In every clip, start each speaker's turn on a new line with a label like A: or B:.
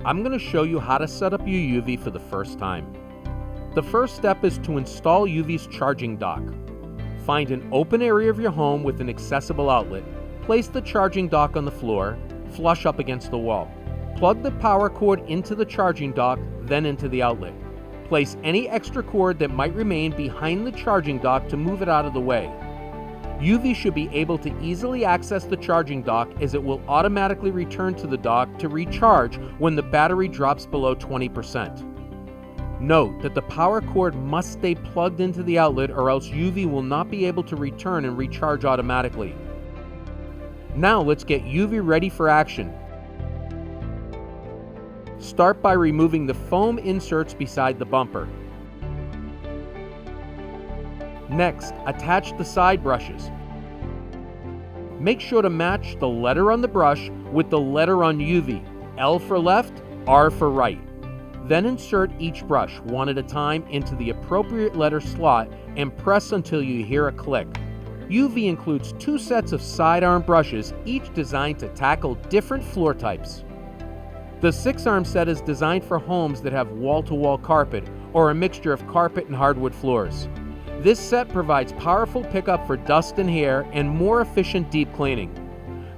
A: I'm going to show you how to set up your HUVI for the first time. The first step is to install HUVI'S charging dock. Find an open area of your home with an accessible outlet. Place the charging dock on the floor, flush up against the wall. Plug the power cord into the charging dock, then into the outlet. Place any extra cord that might remain behind the charging dock to move it out of the way. HUVI should be able to easily access the charging dock, as it will automatically return to the dock to recharge when the battery drops below 20%. Note that the power cord must stay plugged into the outlet, or else HUVI will not be able to return and recharge automatically. Now let's get HUVI ready for action. Start by removing the foam inserts beside the bumper. Next, attach the side brushes. Make sure to match the letter on the brush with the letter on HUVI, L for left, R for right. Then insert each brush one at a time into the appropriate letter slot and press until you hear a click. HUVI includes 2 sets of sidearm brushes, each designed to tackle different floor types. The 6-arm set is designed for homes that have wall-to-wall carpet or a mixture of carpet and hardwood floors. This set provides powerful pickup for dust and hair and more efficient deep cleaning.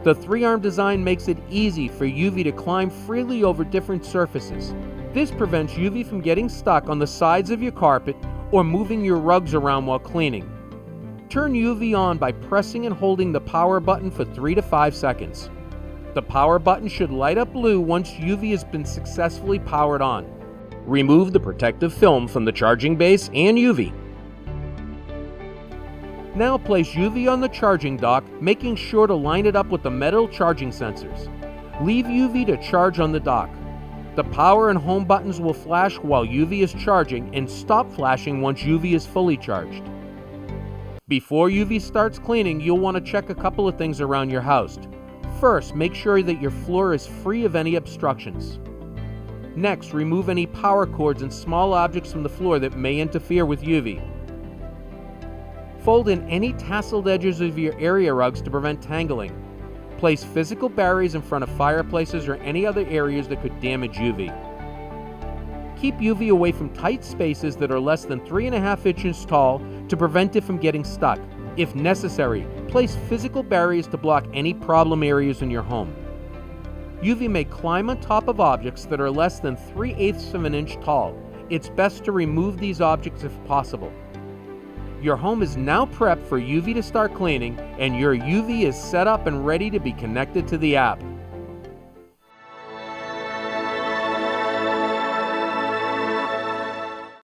A: The 3-arm design makes it easy for HUVI to climb freely over different surfaces. This prevents HUVI from getting stuck on the sides of your carpet or moving your rugs around while cleaning. Turn HUVI on by pressing and holding the power button for 3 to 5 seconds. The power button should light up blue once HUVI has been successfully powered on. Remove the protective film from the charging base and HUVI. Now place HUVI on the charging dock, making sure to line it up with the metal charging sensors. Leave HUVI to charge on the dock. The power and home buttons will flash while HUVI is charging and stop flashing once HUVI is fully charged. Before HUVI starts cleaning, you'll want to check a couple of things around your house. First, make sure that your floor is free of any obstructions. Next, remove any power cords and small objects from the floor that may interfere with HUVI. Fold in any tasseled edges of your area rugs to prevent tangling. Place physical barriers in front of fireplaces or any other areas that could damage HUVI. Keep HUVI away from tight spaces that are less than 3.5 inches tall to prevent it from getting stuck. If necessary, place physical barriers to block any problem areas in your home. HUVI may climb on top of objects that are less than 3/8 of an inch tall. It's best to remove these objects if possible. Your home is now prepped for HUVI to start cleaning, and your HUVI is set up and ready to be connected to the app.